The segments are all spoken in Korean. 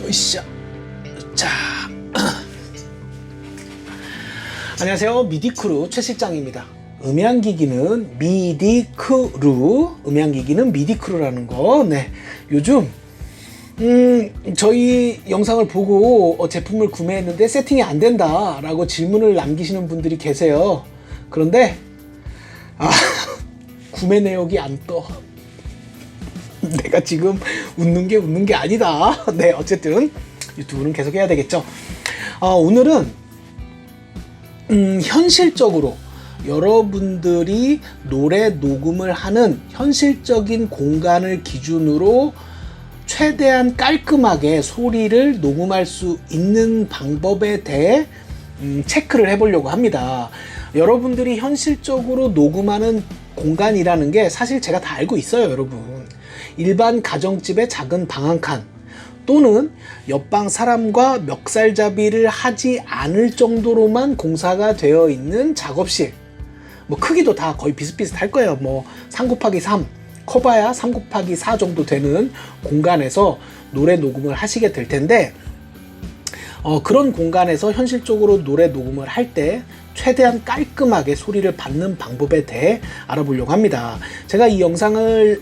으쌰. 자. 안녕하세요. 미디크루 최 실장입니다. 음향기기는 미디크루라는 거. 네. 요즘 저희 영상을 보고 제품을 구매했는데 세팅이 안 된다 라고 질문을 남기시는 분들이 계세요. 그런데 구매 내역이 안 떠. 내가 지금 웃는 게 아니다. 네, 어쨌든 유튜브는 계속 해야 되겠죠. 오늘은 현실적으로 여러분들이 노래 녹음을 하는 현실적인 공간을 기준으로 최대한 깔끔하게 소리를 녹음할 수 있는 방법에 대해 체크를 해보려고 합니다. 여러분들이 현실적으로 녹음하는 공간이라는 게 사실 제가 다 알고 있어요, 여러분. 일반 가정집의 작은 방 한 칸, 또는 옆방 사람과 멱살잡이를 하지 않을 정도로만 공사가 되어 있는 작업실. 뭐 크기도 다 거의 비슷비슷할 거예요. 뭐 3x3, 커봐야 3x4 정도 되는 공간에서 노래 녹음을 하시게 될 텐데, 그런 공간에서 현실적으로 노래 녹음을 할 때 최대한 깔끔하게 소리를 받는 방법에 대해 알아보려고 합니다. 제가 이 영상을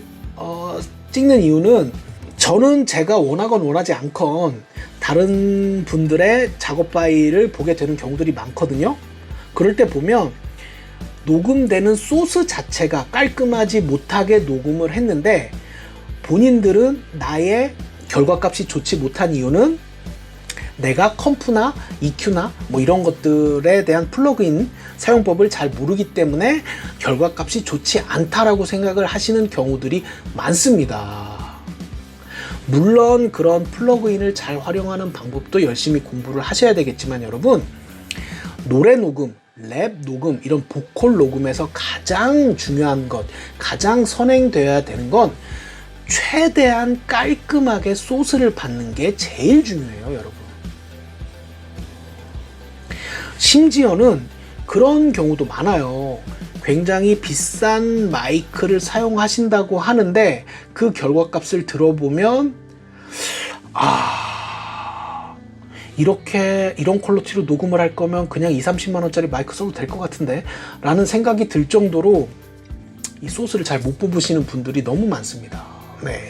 찍는 이유는, 저는 제가 원하건 원하지 않건 다른 분들의 작업 파일을 보게 되는 경우들이 많거든요. 그럴 때 보면 녹음되는 소스 자체가 깔끔하지 못하게 녹음을 했는데, 본인들은 나의 결과값이 좋지 못한 이유는 내가 컴프나 EQ나 뭐 이런 것들에 대한 플러그인 사용법을 잘 모르기 때문에 결과값이 좋지 않다라고 생각을 하시는 경우들이 많습니다. 물론 그런 플러그인을 잘 활용하는 방법도 열심히 공부를 하셔야 되겠지만, 여러분, 노래 녹음, 랩 녹음, 이런 보컬 녹음에서 가장 중요한 것, 가장 선행되어야 되는 건 최대한 깔끔하게 소스를 받는 게 제일 중요해요, 여러분. 심지어는 그런 경우도 많아요. 굉장히 비싼 마이크를 사용하신다고 하는데 그 결과값을 들어보면 이런 퀄리티로 녹음을 할 거면 그냥 20-30만 원짜리 마이크 써도 될 것 같은데 라는 생각이 들 정도로 이 소스를 잘 못 뽑으시는 분들이 너무 많습니다. 네,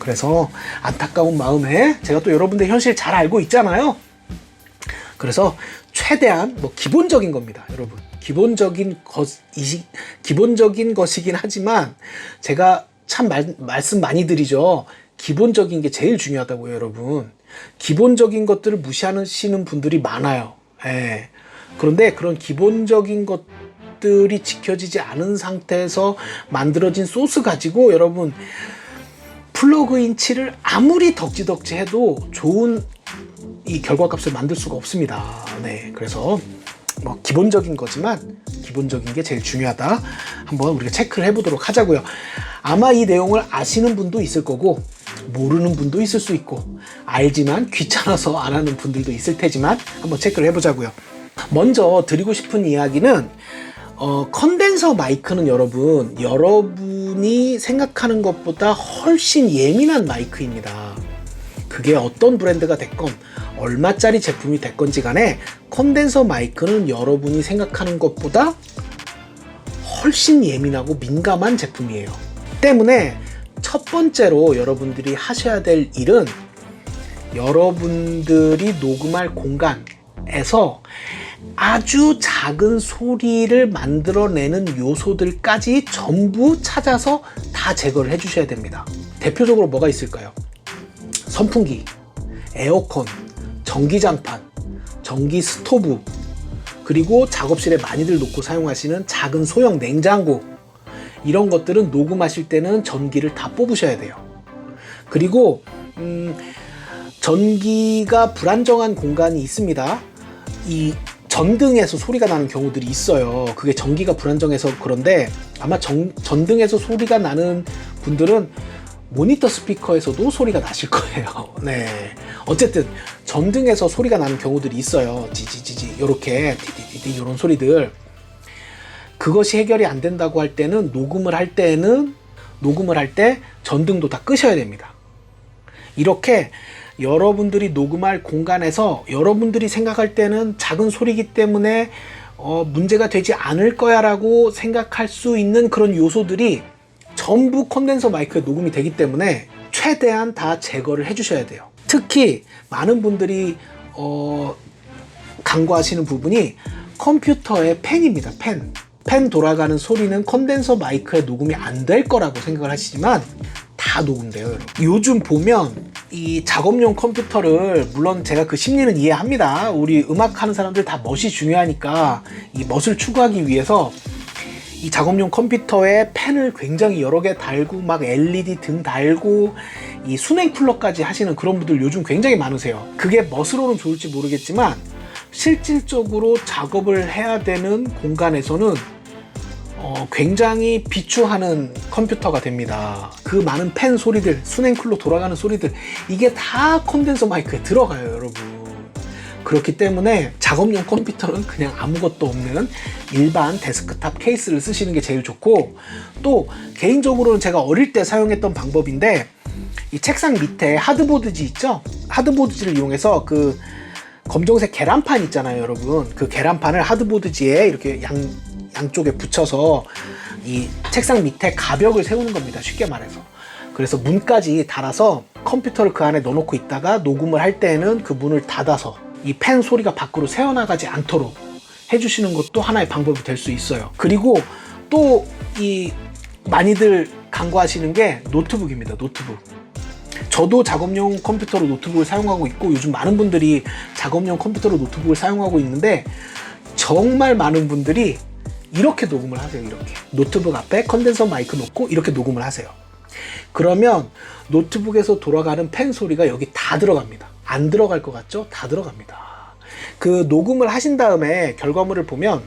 그래서 안타까운 마음에 제가 또 여러분들 현실 잘 알고 있잖아요. 그래서 최대한 기본적인 겁니다, 여러분. 기본적인 것이긴 하지만 제가 참 말씀 많이 드리죠. 기본적인 게 제일 중요하다고요, 여러분. 기본적인 것들을 무시하시는 분들이 많아요. 예. 그런데 그런 기본적인 것들이 지켜지지 않은 상태에서 만들어진 소스 가지고 여러분 플러그인 칠을 아무리 덕지덕지 해도 좋은 이 결과값을 만들 수가 없습니다. 네, 그래서 기본적인 거지만 기본적인 게 제일 중요하다. 한번 우리가 체크를 해보도록 하자고요. 아마 이 내용을 아시는 분도 있을 거고 모르는 분도 있을 수 있고, 알지만 귀찮아서 안 하는 분들도 있을 테지만 한번 체크를 해보자고요. 먼저 드리고 싶은 이야기는 컨덴서 마이크는 여러분이 생각하는 것보다 훨씬 예민한 마이크입니다. 그게 어떤 브랜드가 됐건 얼마짜리 제품이 됐건지 간에 컨덴서 마이크는 여러분이 생각하는 것보다 훨씬 예민하고 민감한 제품이에요. 때문에 첫 번째로 여러분들이 하셔야 될 일은 여러분들이 녹음할 공간에서 아주 작은 소리를 만들어내는 요소들까지 전부 찾아서 다 제거를 해주셔야 됩니다. 대표적으로 뭐가 있을까요? 선풍기, 에어컨, 전기장판, 전기 스토브, 그리고 작업실에 많이들 놓고 사용하시는 작은 소형 냉장고, 이런 것들은 녹음하실 때는 전기를 다 뽑으셔야 돼요. 그리고 전기가 불안정한 공간이 있습니다. 이 전등에서 소리가 나는 경우들이 있어요. 그게 전기가 불안정해서 그런데 아마 전등에서 소리가 나는 분들은 모니터 스피커에서도 소리가 나실 거예요. 네. 어쨌든 전등에서 소리가 나는 경우들이 있어요. 지지지지 요렇게 디디디디 요런 소리들. 그것이 해결이 안 된다고 할 때는 녹음을 할 때 전등도 다 끄셔야 됩니다. 이렇게 여러분들이 녹음할 공간에서 여러분들이 생각할 때는 작은 소리이기 때문에 문제가 되지 않을 거야 라고 생각할 수 있는 그런 요소들이 전부 컨덴서 마이크에 녹음이 되기 때문에 최대한 다 제거를 해 주셔야 돼요. 특히 많은 분들이 간과하시는 부분이 컴퓨터의 팬입니다. 팬 돌아가는 소리는 컨덴서 마이크에 녹음이 안 될 거라고 생각을 하시지만 다 녹음돼요. 여러분. 요즘 보면 이 작업용 컴퓨터를, 물론 제가 그 심리는 이해합니다. 우리 음악하는 사람들 다 멋이 중요하니까 이 멋을 추구하기 위해서 이 작업용 컴퓨터에 펜을 굉장히 여러 개 달고 막 LED 등 달고 이 수냉 쿨러까지 하시는 그런 분들 요즘 굉장히 많으세요. 그게 멋으로는 좋을지 모르겠지만 실질적으로 작업을 해야 되는 공간에서는 굉장히 비추하는 컴퓨터가 됩니다. 그 많은 팬 소리들, 수냉 쿨러 돌아가는 소리들, 이게 다 컨덴서 마이크에 들어가요, 여러분. 그렇기 때문에 작업용 컴퓨터는 그냥 아무것도 없는 일반 데스크탑 케이스를 쓰시는 게 제일 좋고, 또 개인적으로는 제가 어릴 때 사용했던 방법인데, 이 책상 밑에 하드보드지 있죠? 하드보드지를 이용해서 그 검정색 계란판 있잖아요, 여러분. 그 계란판을 하드보드지에 이렇게 양쪽에 붙여서 이 책상 밑에 가벽을 세우는 겁니다, 쉽게 말해서. 그래서 문까지 달아서 컴퓨터를 그 안에 넣어놓고 있다가 녹음을 할 때는 그 문을 닫아서 이 팬 소리가 밖으로 새어나가지 않도록 해주시는 것도 하나의 방법이 될 수 있어요. 그리고 또 이 많이들 간과하시는 게 노트북입니다. 노트북. 저도 작업용 컴퓨터로 노트북을 사용하고 있고, 요즘 많은 분들이 작업용 컴퓨터로 노트북을 사용하고 있는데, 정말 많은 분들이 이렇게 녹음을 하세요. 이렇게 노트북 앞에 컨덴서 마이크 놓고 이렇게 녹음을 하세요. 그러면 노트북에서 돌아가는 팬 소리가 여기 다 들어갑니다. 안 들어갈 것 같죠? 다 들어갑니다. 그 녹음을 하신 다음에 결과물을 보면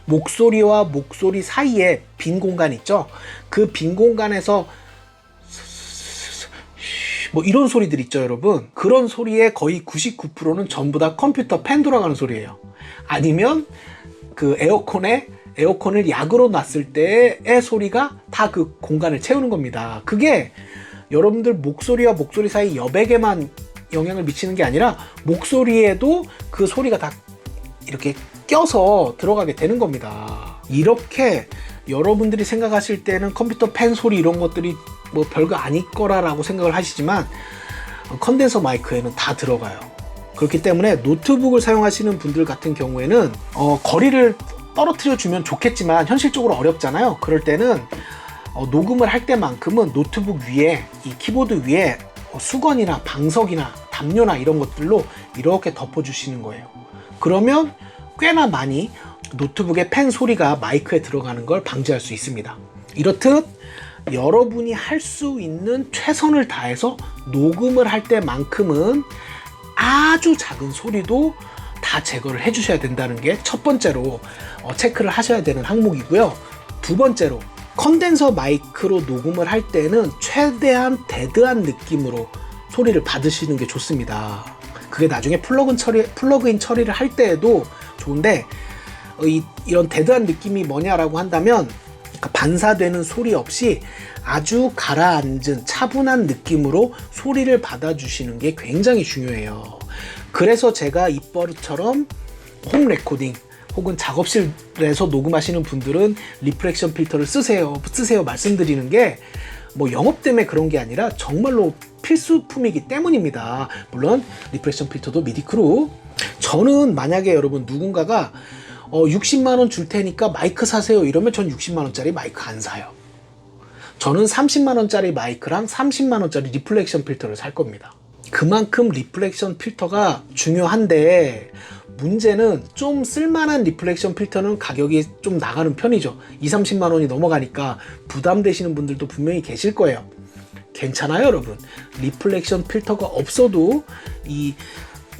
목소리와 목소리 사이에 빈 공간 있죠? 그 빈 공간에서 뭐 이런 소리들 있죠, 여러분. 그런 소리의 거의 99%는 전부 다 컴퓨터 팬 돌아가는 소리예요. 아니면 그 에어컨을 약으로 놨을 때의 소리가 다 그 공간을 채우는 겁니다. 그게 여러분들 목소리와 목소리 사이 여백에만 영향을 미치는 게 아니라 목소리에도 그 소리가 다 이렇게 껴서 들어가게 되는 겁니다. 이렇게 여러분들이 생각하실 때는 컴퓨터 팬 소리 이런 것들이 뭐 별거 아닐 거라고 생각을 하시지만 컨덴서 마이크에는 다 들어가요. 그렇기 때문에 노트북을 사용하시는 분들 같은 경우에는 거리를 떨어뜨려 주면 좋겠지만 현실적으로 어렵잖아요. 그럴 때는 녹음을 할 때만큼은 노트북 위에, 이 키보드 위에 수건이나 방석이나 담요나 이런 것들로 이렇게 덮어주시는 거예요. 그러면 꽤나 많이 노트북의 팬 소리가 마이크에 들어가는 걸 방지할 수 있습니다. 이렇듯 여러분이 할 수 있는 최선을 다해서 녹음을 할 때만큼은 아주 작은 소리도 다 제거를 해 주셔야 된다는 게 첫 번째로 체크를 하셔야 되는 항목이고요. 두 번째로, 컨덴서 마이크로 녹음을 할 때는 최대한 데드한 느낌으로 소리를 받으시는 게 좋습니다. 그게 나중에 플러그인 처리를 할 때에도 좋은데, 이런 데드한 느낌이 뭐냐라고 한다면 반사되는 소리 없이 아주 가라앉은 차분한 느낌으로 소리를 받아주시는 게 굉장히 중요해요. 그래서 제가 입버릇처럼 홈 레코딩 혹은 작업실에서 녹음하시는 분들은 리프렉션 필터를 쓰세요 말씀드리는 게 뭐 영업 때문에 그런 게 아니라 정말로 필수품이기 때문입니다. 물론 리프렉션 필터도 미디크루. 저는 만약에 여러분 누군가가 60만원 줄 테니까 마이크 사세요 이러면 전 60만원짜리 마이크 안 사요. 저는 30만원짜리 마이크랑 30만원짜리 리플렉션 필터를 살 겁니다. 그만큼 리플렉션 필터가 중요한데, 문제는 좀 쓸만한 리플렉션 필터는 가격이 좀 나가는 편이죠. 20-30만원이 넘어가니까 부담되시는 분들도 분명히 계실 거예요. 괜찮아요, 여러분. 리플렉션 필터가 없어도 이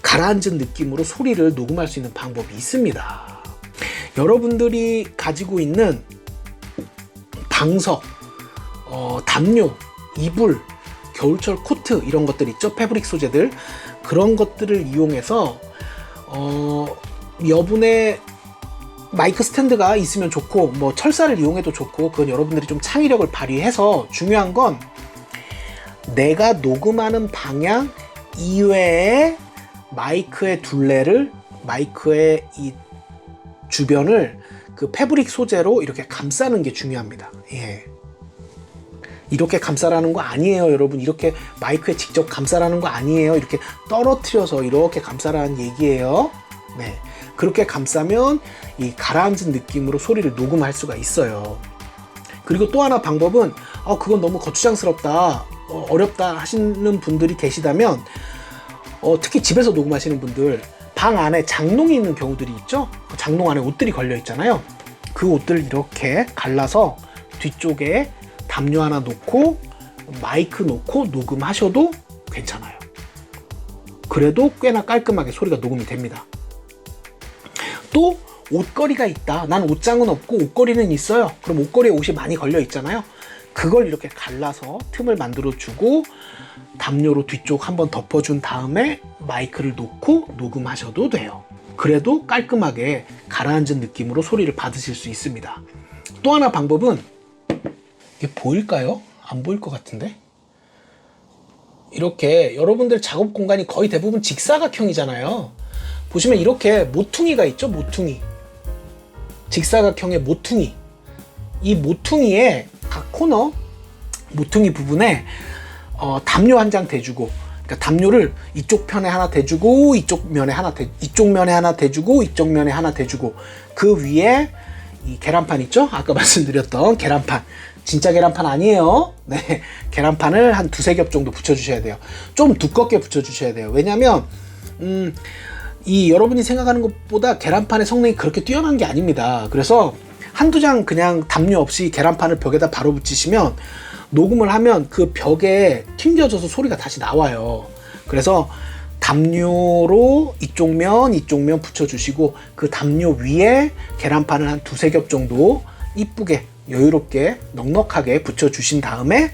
가라앉은 느낌으로 소리를 녹음할 수 있는 방법이 있습니다. 여러분들이 가지고 있는 방석, 담요, 이불, 겨울철 코트 이런 것들 있죠, 패브릭 소재들. 그런 것들을 이용해서 여분의 마이크 스탠드가 있으면 좋고, 뭐 철사를 이용해도 좋고, 그건 여러분들이 좀 창의력을 발휘해서, 중요한 건 내가 녹음하는 방향 이외에 마이크의 둘레를, 마이크의 이 주변을 그 패브릭 소재로 이렇게 감싸는 게 중요합니다. 예. 이렇게 감싸라는 거 아니에요, 여러분. 이렇게 마이크에 직접 감싸라는 거 아니에요. 이렇게 떨어뜨려서 이렇게 감싸라는 얘기예요. 네. 그렇게 감싸면 이 가라앉은 느낌으로 소리를 녹음할 수가 있어요. 그리고 또 하나 방법은 그건 너무 거추장스럽다, 어렵다 하시는 분들이 계시다면 특히 집에서 녹음하시는 분들, 방 안에 장롱이 있는 경우들이 있죠. 장롱 안에 옷들이 걸려 있잖아요. 그 옷들을 이렇게 갈라서 뒤쪽에 담요 하나 놓고 마이크 놓고 녹음하셔도 괜찮아요. 그래도 꽤나 깔끔하게 소리가 녹음이 됩니다. 또 옷걸이가 있다, 난 옷장은 없고 옷걸이는 있어요. 그럼 옷걸이에 옷이 많이 걸려 있잖아요. 그걸 이렇게 갈라서 틈을 만들어 주고 담요로 뒤쪽 한번 덮어준 다음에 마이크를 놓고 녹음하셔도 돼요. 그래도 깔끔하게 가라앉은 느낌으로 소리를 받으실 수 있습니다. 또 하나 방법은, 이게 보일까요? 안 보일 것 같은데? 이렇게 여러분들 작업 공간이 거의 대부분 직사각형이잖아요. 보시면 이렇게 모퉁이가 있죠, 모퉁이. 직사각형의 모퉁이. 이 모퉁이의 각 코너, 모퉁이 부분에 담요 한 장 대주고, 그러니까 담요를 이쪽 편에 하나 대주고, 이쪽 면에 하나 대주고, 이쪽 면에 하나 대주고, 그 위에 이 계란판 있죠? 아까 말씀드렸던 계란판. 진짜 계란판 아니에요. 네, 계란판을 한 두세 겹 정도 붙여주셔야 돼요. 좀 두껍게 붙여주셔야 돼요. 왜냐면 이 여러분이 생각하는 것보다 계란판의 성능이 그렇게 뛰어난 게 아닙니다. 그래서 한두 장 그냥 담요 없이 계란판을 벽에다 바로 붙이시면 녹음을 하면 그 벽에 튕겨져서 소리가 다시 나와요. 그래서 담요로 이쪽 면 붙여주시고, 그 담요 위에 계란판을 한 두세 겹 정도 이쁘게 여유롭게 넉넉하게 붙여주신 다음에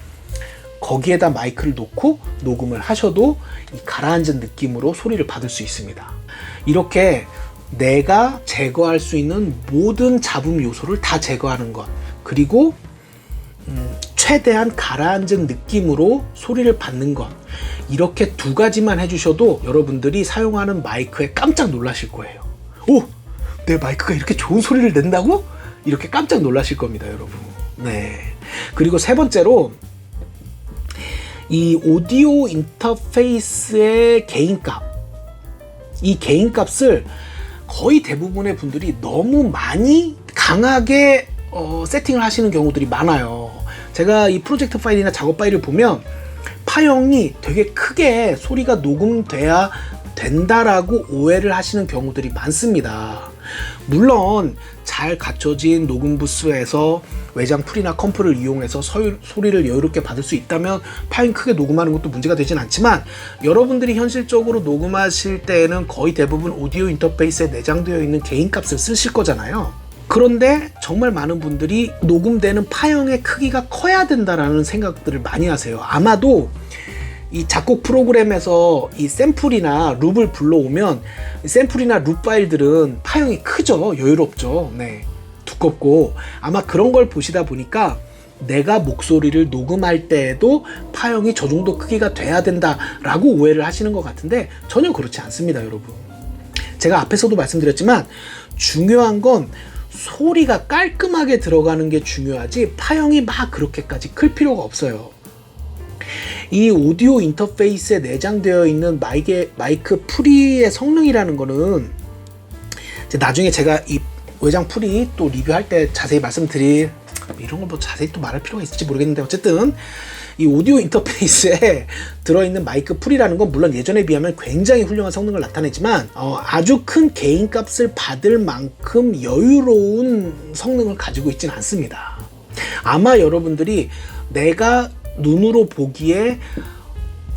거기에다 마이크를 놓고 녹음을 하셔도 이 가라앉은 느낌으로 소리를 받을 수 있습니다. 이렇게 내가 제거할 수 있는 모든 잡음 요소를 다 제거하는 것, 그리고 최대한 가라앉은 느낌으로 소리를 받는 것, 이렇게 두 가지만 해주셔도 여러분들이 사용하는 마이크에 깜짝 놀라실 거예요. 오! 내 마이크가 이렇게 좋은 소리를 낸다고? 이렇게 깜짝 놀라실 겁니다, 여러분. 네. 그리고 세 번째로, 이 오디오 인터페이스의 개인값, 이 개인값을 거의 대부분의 분들이 너무 많이 강하게 세팅을 하시는 경우들이 많아요. 제가 이 프로젝트 파일이나 작업 파일을 보면 파형이 되게 크게 소리가 녹음돼야 된다라고 오해를 하시는 경우들이 많습니다. 물론 잘 갖춰진 녹음 부스에서 외장 풀이나 컴프를 이용해서 소리를 여유롭게 받을 수 있다면 파일 크게 녹음하는 것도 문제가 되진 않지만, 여러분들이 현실적으로 녹음하실 때에는 거의 대부분 오디오 인터페이스에 내장되어 있는 개인값을 쓰실 거잖아요. 그런데 정말 많은 분들이 녹음되는 파형의 크기가 커야 된다라는 생각들을 많이 하세요. 아마도 이 작곡 프로그램에서 이 샘플이나 룹을 불러오면 샘플이나 룹 파일들은 파형이 크죠. 여유롭죠. 네, 두껍고. 아마 그런 걸 보시다 보니까 내가 목소리를 녹음할 때에도 파형이 저 정도 크기가 돼야 된다라고 오해를 하시는 것 같은데 전혀 그렇지 않습니다, 여러분. 제가 앞에서도 말씀드렸지만 중요한 건 소리가 깔끔하게 들어가는 게 중요하지 파형이 막 그렇게까지 클 필요가 없어요. 이 오디오 인터페이스에 내장되어 있는 마이크 프리의 성능이라는 거는 나중에 제가 이 외장 프리 또 리뷰할 때 자세히 말씀드릴, 이런 걸 뭐 자세히 또 말할 필요가 있을지 모르겠는데, 어쨌든 이 오디오 인터페이스에 들어있는 마이크 프리라는 건 물론 예전에 비하면 굉장히 훌륭한 성능을 나타내지만 아주 큰 개인값을 받을 만큼 여유로운 성능을 가지고 있지는 않습니다. 아마 여러분들이 내가 눈으로 보기에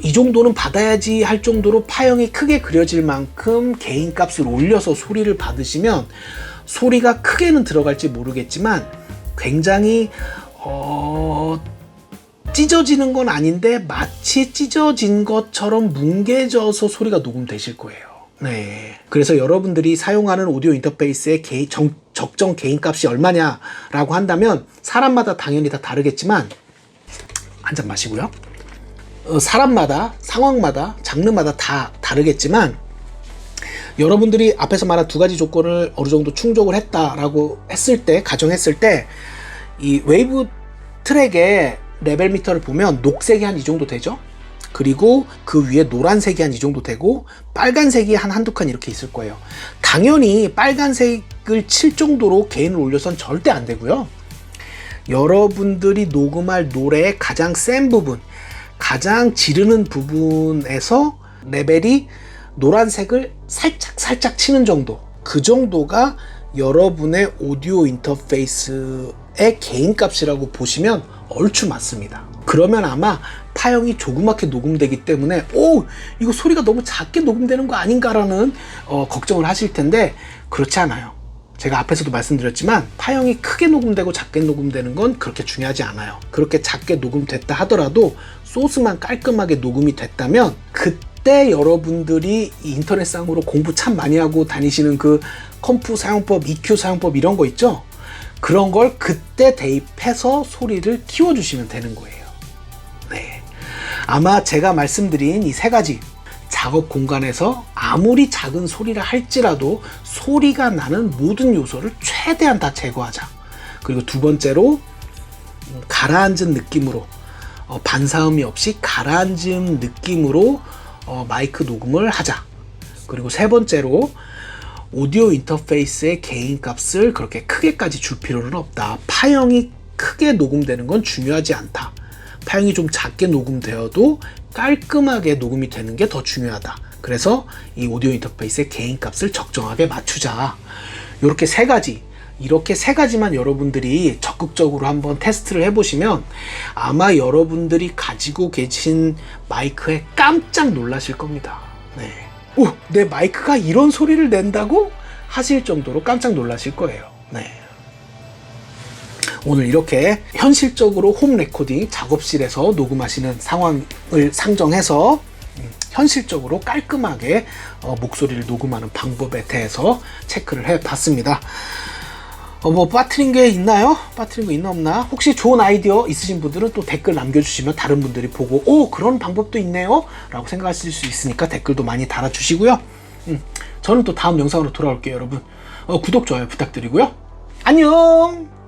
이 정도는 받아야지 할 정도로 파형이 크게 그려질 만큼 개인값을 올려서 소리를 받으시면 소리가 크게는 들어갈지 모르겠지만 굉장히 찢어지는 건 아닌데 마치 찢어진 것처럼 뭉개져서 소리가 녹음되실 거예요. 네. 그래서 여러분들이 사용하는 오디오 인터페이스의 적정 개인값이 얼마냐라고 한다면 사람마다 당연히 다 다르겠지만, 한 잔 마시고요. 사람마다, 상황마다, 장르마다 다 다르겠지만 여러분들이 앞에서 말한 두 가지 조건을 어느 정도 충족을 했다라고 했을 때, 가정했을 때 이 웨이브 트랙의 레벨 미터를 보면 녹색이 한 이 정도 되죠. 그리고 그 위에 노란색이 한 이 정도 되고 빨간색이 한 한두 칸 이렇게 있을 거예요. 당연히 빨간색을 칠 정도로 게인을 올려선 절대 안 되고요. 여러분들이 녹음할 노래의 가장 센 부분, 가장 지르는 부분에서 레벨이 노란색을 살짝 치는 정도, 그 정도가 여러분의 오디오 인터페이스의 게인 값이라고 보시면 얼추 맞습니다. 그러면 아마 파형이 조그맣게 녹음되기 때문에 이거 소리가 너무 작게 녹음되는 거 아닌가라는 걱정을 하실 텐데 그렇지 않아요. 제가 앞에서도 말씀드렸지만 파형이 크게 녹음되고 작게 녹음되는 건 그렇게 중요하지 않아요. 그렇게 작게 녹음됐다 하더라도 소스만 깔끔하게 녹음이 됐다면 그때 여러분들이 인터넷상으로 공부 참 많이 하고 다니시는 그 컴프 사용법, EQ 사용법 이런 거 있죠? 그런 걸 그때 대입해서 소리를 키워주시면 되는 거예요. 네. 아마 제가 말씀드린 이 세 가지 작업 공간에서 아무리 작은 소리를 할지라도 소리가 나는 모든 요소를 최대한 다 제거하자. 그리고 두 번째로 가라앉은 느낌으로 반사음이 없이 가라앉은 느낌으로 마이크 녹음을 하자. 그리고 세 번째로 오디오 인터페이스의 게인 값을 그렇게 크게까지 줄 필요는 없다. 파형이 크게 녹음되는 건 중요하지 않다. 파형이 좀 작게 녹음되어도 깔끔하게 녹음이 되는 게 더 중요하다. 그래서 이 오디오 인터페이스의 게인 값을 적정하게 맞추자. 이렇게 세 가지만 여러분들이 적극적으로 한번 테스트를 해보시면 아마 여러분들이 가지고 계신 마이크에 깜짝 놀라실 겁니다. 네. 내 마이크가 이런 소리를 낸다고? 하실 정도로 깜짝 놀라실 거예요. 네. 오늘 이렇게 현실적으로 홈 레코딩 작업실에서 녹음하시는 상황을 상정해서 현실적으로 깔끔하게 목소리를 녹음하는 방법에 대해서 체크를 해 봤습니다. 뭐 빠뜨린 게 있나요? 빠뜨린 거 있나 없나? 혹시 좋은 아이디어 있으신 분들은 또 댓글 남겨주시면 다른 분들이 보고 그런 방법도 있네요 라고 생각하실 수 있으니까 댓글도 많이 달아주시고요. 저는 또 다음 영상으로 돌아올게요. 여러분 구독, 좋아요 부탁드리고요. 안녕.